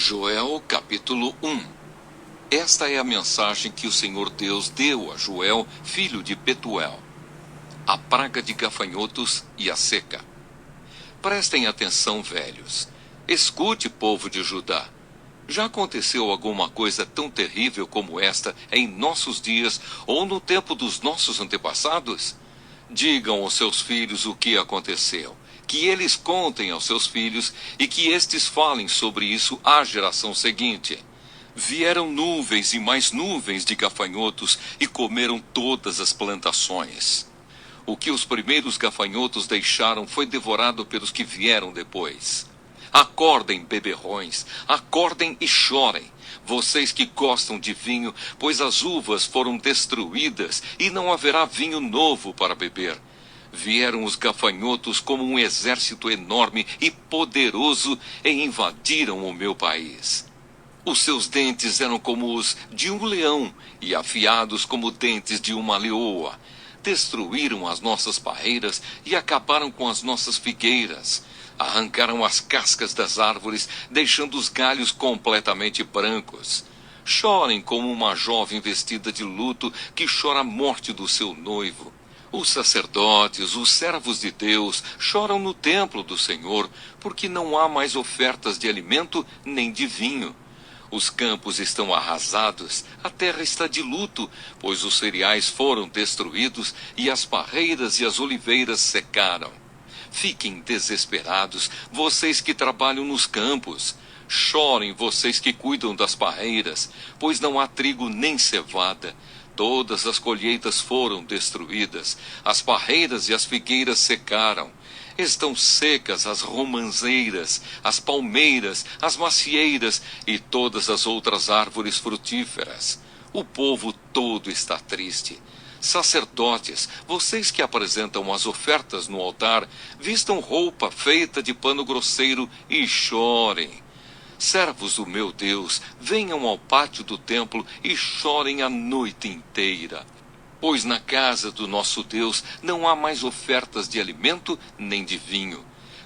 Joel capítulo 1. Esta é a mensagem que o Senhor Deus deu a Joel, filho de Petuel. A praga de gafanhotos e a seca. Prestem atenção, velhos. Escute, povo de Judá. Já aconteceu alguma coisa tão terrível como esta em nossos dias ou no tempo dos nossos antepassados? Digam aos seus filhos o que aconteceu, que eles contem aos seus filhos e que estes falem sobre isso à geração seguinte. Vieram nuvens e mais nuvens de gafanhotos e comeram todas as plantações. O que os primeiros gafanhotos deixaram foi devorado pelos que vieram depois. Acordem, beberrões, acordem e chorem, vocês que gostam de vinho, pois as uvas foram destruídas e não haverá vinho novo para beber. Vieram os gafanhotos como um exército enorme e poderoso e invadiram o meu país. Os seus dentes eram como os de um leão e afiados como dentes de uma leoa. Destruíram as nossas parreiras e acabaram com as nossas figueiras. Arrancaram as cascas das árvores, deixando os galhos completamente brancos. Chorem como uma jovem vestida de luto que chora a morte do seu noivo. Os sacerdotes, os servos de Deus, choram no templo do Senhor, porque não há mais ofertas de alimento nem de vinho. Os campos estão arrasados, a terra está de luto, pois os cereais foram destruídos e as parreiras e as oliveiras secaram. Fiquem desesperados, vocês que trabalham nos campos. Chorem, vocês que cuidam das parreiras, pois não há trigo nem cevada. Todas as colheitas foram destruídas, as parreiras e as figueiras secaram. Estão secas as romanzeiras, as palmeiras, as macieiras e todas as outras árvores frutíferas. O povo todo está triste. Sacerdotes, vocês que apresentam as ofertas no altar, vistam roupa feita de pano grosseiro e chorem. Servos do meu Deus, venham ao pátio do templo e chorem a noite inteira. Pois na casa do nosso Deus não há mais ofertas de alimento nem de vinho.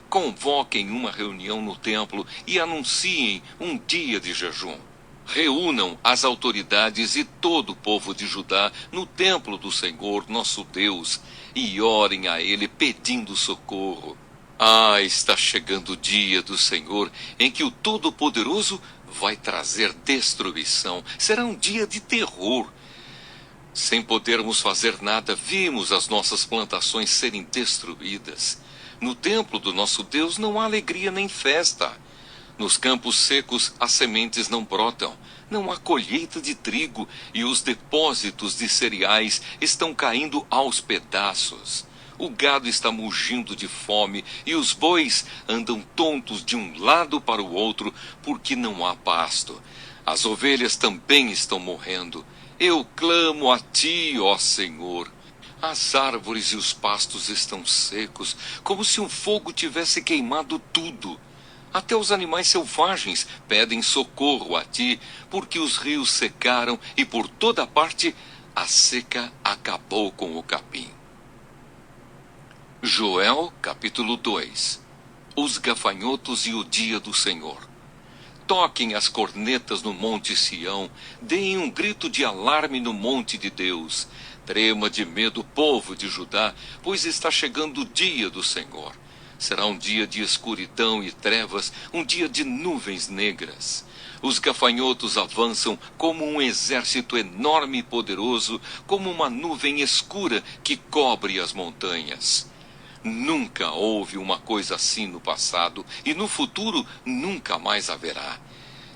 Convoquem uma reunião no templo e anunciem um dia de jejum. Reúnam as autoridades e todo o povo de Judá no templo do Senhor, nosso Deus, e orem a Ele pedindo socorro. Está chegando o dia do Senhor, em que o Todo-Poderoso vai trazer destruição. Será um dia de terror. Sem podermos fazer nada, vimos as nossas plantações serem destruídas. No templo do nosso Deus não há alegria nem festa. Nos campos secos as sementes não brotam, não há colheita de trigo e os depósitos de cereais estão caindo aos pedaços. O gado está mugindo de fome e os bois andam tontos de um lado para o outro porque não há pasto. As ovelhas também estão morrendo. Eu clamo a ti, ó Senhor. As árvores e os pastos estão secos, como se um fogo tivesse queimado tudo. Até os animais selvagens pedem socorro a ti, porque os rios secaram e por toda parte a seca acabou com o capim. Joel capítulo 2. Os gafanhotos e o dia do Senhor. Toquem as cornetas no monte Sião, deem um grito de alarme no monte de Deus. Trema de medo o povo de Judá, pois está chegando o dia do Senhor. Será um dia de escuridão e trevas, um dia de nuvens negras. Os gafanhotos avançam como um exército enorme e poderoso, como uma nuvem escura que cobre as montanhas. Nunca houve uma coisa assim no passado, e no futuro nunca mais haverá.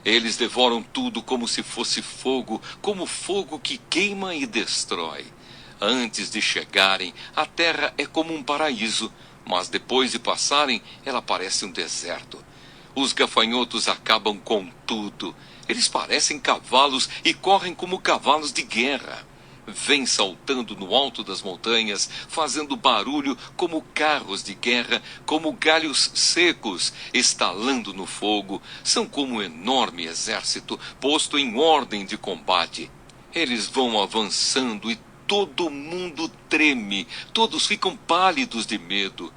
Eles devoram tudo como se fosse fogo, como fogo que queima e destrói. Antes de chegarem, a terra é como um paraíso, mas depois de passarem, ela parece um deserto. Os gafanhotos acabam com tudo. Eles parecem cavalos e correm como cavalos de guerra. Vêm saltando no alto das montanhas, fazendo barulho como carros de guerra, como galhos secos, estalando no fogo. São como um enorme exército posto em ordem de combate. Eles vão avançando e todo mundo treme, todos ficam pálidos de medo.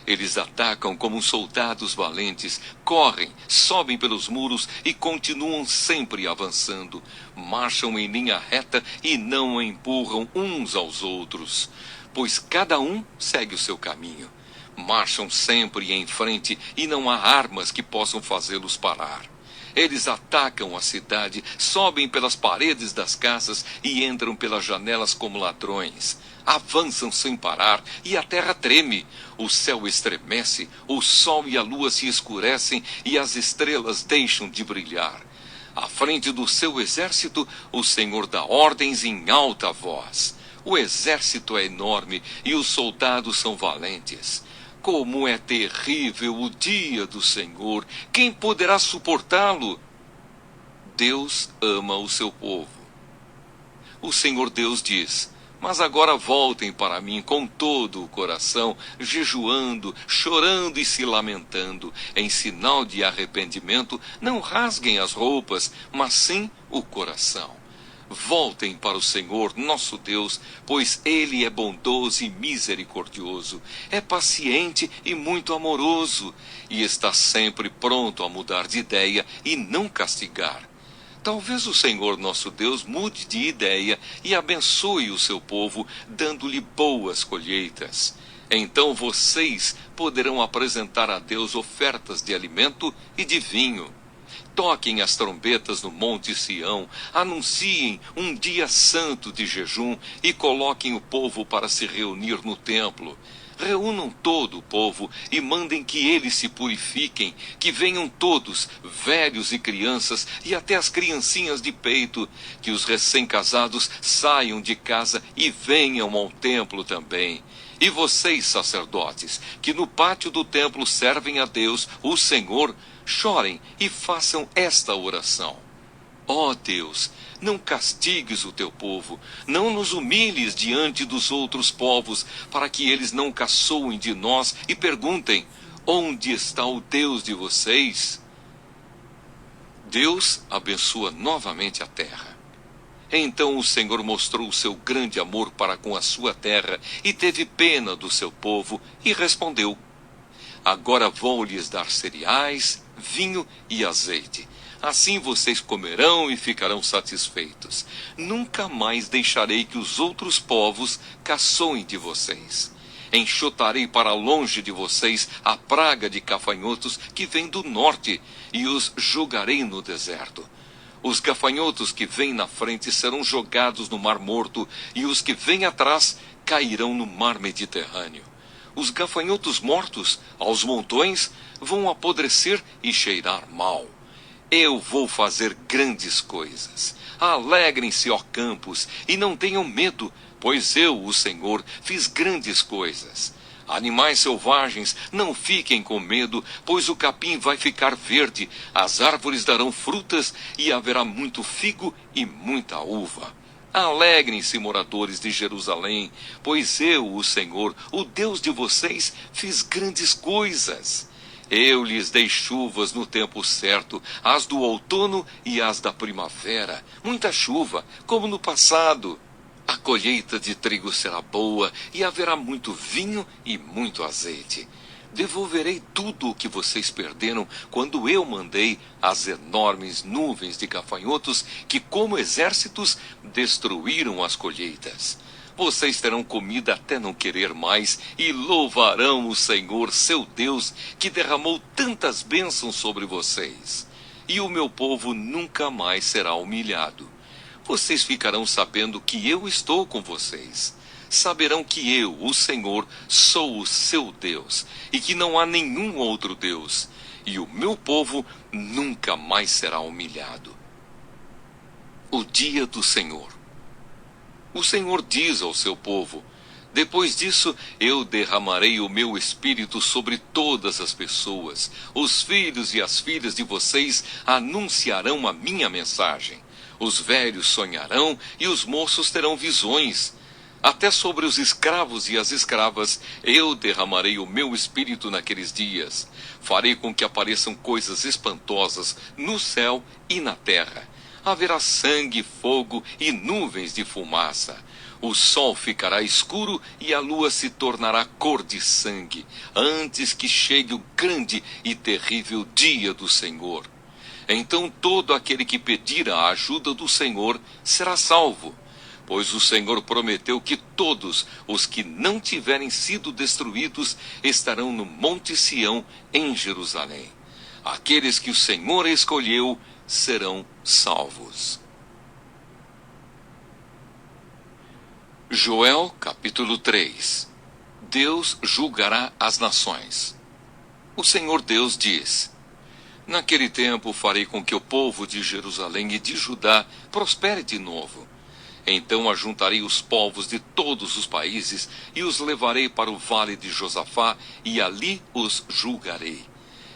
Eles atacam como soldados valentes, correm, sobem pelos muros e continuam sempre avançando. Marcham em linha reta e não empurram uns aos outros, pois cada um segue o seu caminho. Marcham sempre em frente e não há armas que possam fazê-los parar. Eles atacam a cidade, sobem pelas paredes das casas e entram pelas janelas como ladrões. Avançam sem parar e a terra treme. O céu estremece, o sol e a lua se escurecem e as estrelas deixam de brilhar. À frente do seu exército, o Senhor dá ordens em alta voz. O exército é enorme e os soldados são valentes. Como é terrível o dia do Senhor! Quem poderá suportá-lo? Deus ama o seu povo. O Senhor Deus diz: mas agora voltem para mim com todo o coração, jejuando, chorando e se lamentando. Em sinal de arrependimento, não rasguem as roupas, mas sim o coração. Voltem para o Senhor, nosso Deus, pois Ele é bondoso e misericordioso, é paciente e muito amoroso, e está sempre pronto a mudar de ideia e não castigar. Talvez o Senhor nosso Deus mude de ideia e abençoe o seu povo, dando-lhe boas colheitas. Então vocês poderão apresentar a Deus ofertas de alimento e de vinho. Toquem as trombetas no Monte Sião, anunciem um dia santo de jejum e coloquem o povo para se reunir no templo. Reúnam todo o povo e mandem que eles se purifiquem, que venham todos, velhos e crianças, e até as criancinhas de peito, que os recém-casados saiam de casa e venham ao templo também. E vocês, sacerdotes, que no pátio do templo servem a Deus, o Senhor, chorem e façam esta oração. Ó Deus, não castigues o teu povo, não nos humilhes diante dos outros povos, para que eles não caçoem de nós e perguntem: onde está o Deus de vocês? Deus abençoa novamente a terra. Então o Senhor mostrou o seu grande amor para com a sua terra e teve pena do seu povo e respondeu: agora vou lhes dar cereais, vinho e azeite. Assim vocês comerão e ficarão satisfeitos. Nunca mais deixarei que os outros povos caçoem de vocês. Enxotarei para longe de vocês a praga de gafanhotos que vem do norte, e os jogarei no deserto. Os gafanhotos que vêm na frente serão jogados no Mar Morto, e os que vêm atrás cairão no Mar Mediterrâneo. Os gafanhotos mortos, aos montões, vão apodrecer e cheirar mal. Eu vou fazer grandes coisas. Alegrem-se, ó campos, e não tenham medo, pois eu, o Senhor, fiz grandes coisas. Animais selvagens, não fiquem com medo, pois o capim vai ficar verde, as árvores darão frutas e haverá muito figo e muita uva. Alegrem-se, moradores de Jerusalém, pois eu, o Senhor, o Deus de vocês, fiz grandes coisas. Eu lhes dei chuvas no tempo certo, as do outono e as da primavera, muita chuva, como no passado. A colheita de trigo será boa e haverá muito vinho e muito azeite. Devolverei tudo o que vocês perderam quando eu mandei as enormes nuvens de gafanhotos que, como exércitos, destruíram as colheitas. Vocês terão comida até não querer mais e louvarão o Senhor, seu Deus, que derramou tantas bênçãos sobre vocês. E o meu povo nunca mais será humilhado. Vocês ficarão sabendo que eu estou com vocês. Saberão que eu, o Senhor, sou o seu Deus, e que não há nenhum outro Deus, e o meu povo nunca mais será humilhado. O dia do Senhor. O Senhor diz ao seu povo: depois disso eu derramarei o meu espírito sobre todas as pessoas. Os filhos e as filhas de vocês anunciarão a minha mensagem. Os velhos sonharão e os moços terão visões. Até sobre os escravos e as escravas eu derramarei o meu espírito naqueles dias. Farei com que apareçam coisas espantosas no céu e na terra. Haverá sangue, fogo e nuvens de fumaça. O sol ficará escuro e a lua se tornará cor de sangue, antes que chegue o grande e terrível dia do Senhor. Então todo aquele que pedir a ajuda do Senhor será salvo, pois o Senhor prometeu que todos os que não tiverem sido destruídos estarão no Monte Sião, em Jerusalém. Aqueles que o Senhor escolheu serão salvos. Joel capítulo 3. Deus julgará as nações. O Senhor Deus diz: naquele tempo farei com que o povo de Jerusalém e de Judá prospere de novo. Então ajuntarei os povos de todos os países e os levarei para o vale de Josafá e ali os julgarei.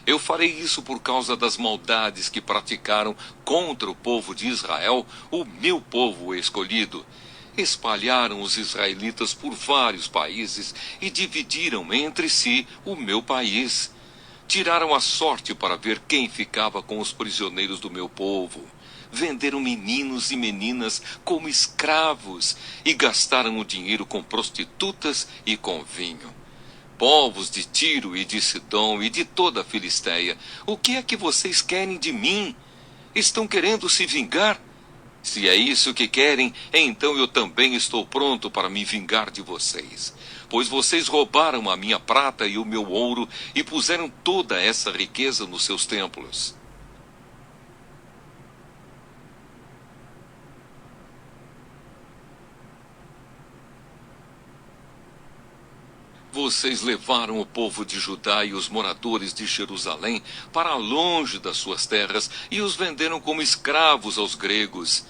Eu farei isso por causa das maldades que praticaram contra o povo de Israel, o meu povo escolhido. Espalharam os israelitas por vários países e dividiram entre si o meu país. Tiraram a sorte para ver quem ficava com os prisioneiros do meu povo. Venderam meninos e meninas como escravos e gastaram o dinheiro com prostitutas e com vinho. Povos de Tiro e de Sidom e de toda a Filisteia, o que é que vocês querem de mim? Estão querendo se vingar? Se é isso que querem, então eu também estou pronto para me vingar de vocês. Pois vocês roubaram a minha prata e o meu ouro e puseram toda essa riqueza nos seus templos. Vocês levaram o povo de Judá e os moradores de Jerusalém para longe das suas terras e os venderam como escravos aos gregos.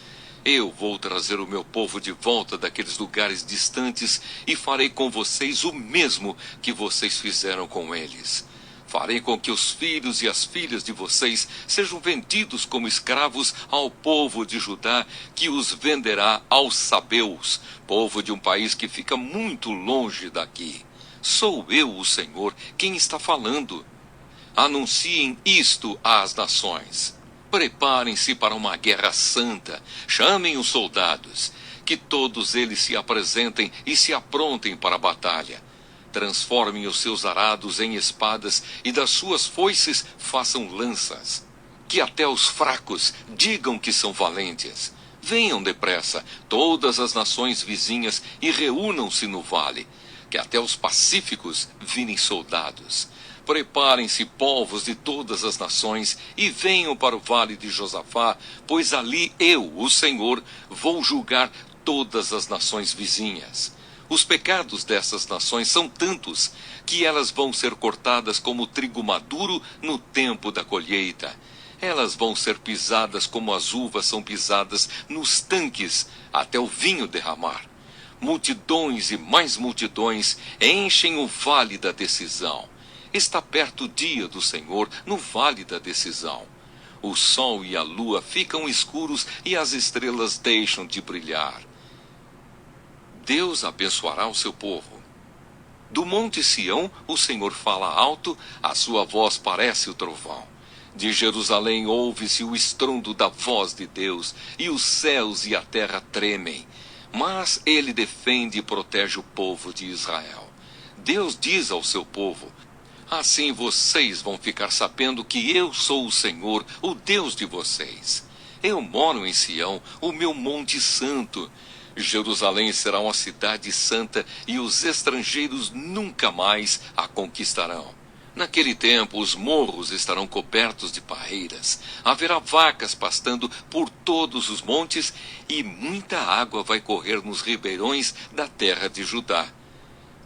Eu vou trazer o meu povo de volta daqueles lugares distantes e farei com vocês o mesmo que vocês fizeram com eles. Farei com que os filhos e as filhas de vocês sejam vendidos como escravos ao povo de Judá, que os venderá aos sabeus, povo de um país que fica muito longe daqui. Sou eu, o Senhor, quem está falando. Anunciem isto às nações. Preparem-se para uma guerra santa. Chamem os soldados. Que todos eles se apresentem e se aprontem para a batalha. Transformem os seus arados em espadas e das suas foices façam lanças. Que até os fracos digam que são valentes. Venham depressa, todas as nações vizinhas, e reúnam-se no vale. Que até os pacíficos virem soldados. Preparem-se, povos de todas as nações, e venham para o vale de Josafá, pois ali eu, o Senhor, vou julgar todas as nações vizinhas. Os pecados dessas nações são tantos, que elas vão ser cortadas como trigo maduro no tempo da colheita. Elas vão ser pisadas como as uvas são pisadas nos tanques, até o vinho derramar. Multidões e mais multidões enchem o vale da decisão. Está perto o dia do Senhor no vale da decisão. O sol e a lua ficam escuros e as estrelas deixam de brilhar. Deus abençoará o seu povo. Do monte Sião o Senhor fala alto, a sua voz parece o trovão. De Jerusalém ouve-se o estrondo da voz de Deus, e os céus e a terra tremem. Mas ele defende e protege o povo de Israel. Deus diz ao seu povo: assim vocês vão ficar sabendo que eu sou o Senhor, o Deus de vocês. Eu moro em Sião, o meu monte santo. Jerusalém será uma cidade santa e os estrangeiros nunca mais a conquistarão. Naquele tempo os morros estarão cobertos de parreiras, haverá vacas pastando por todos os montes e muita água vai correr nos ribeirões da terra de Judá.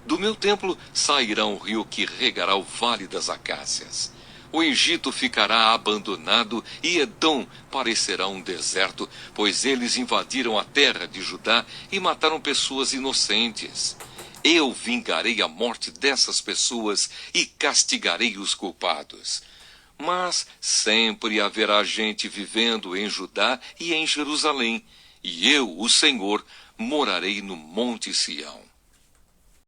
Do meu templo sairá um rio que regará o vale das acácias. O Egito ficará abandonado e Edom parecerá um deserto, pois eles invadiram a terra de Judá e mataram pessoas inocentes. Eu vingarei a morte dessas pessoas e castigarei os culpados. Mas sempre haverá gente vivendo em Judá e em Jerusalém, e eu, o Senhor, morarei no Monte Sião.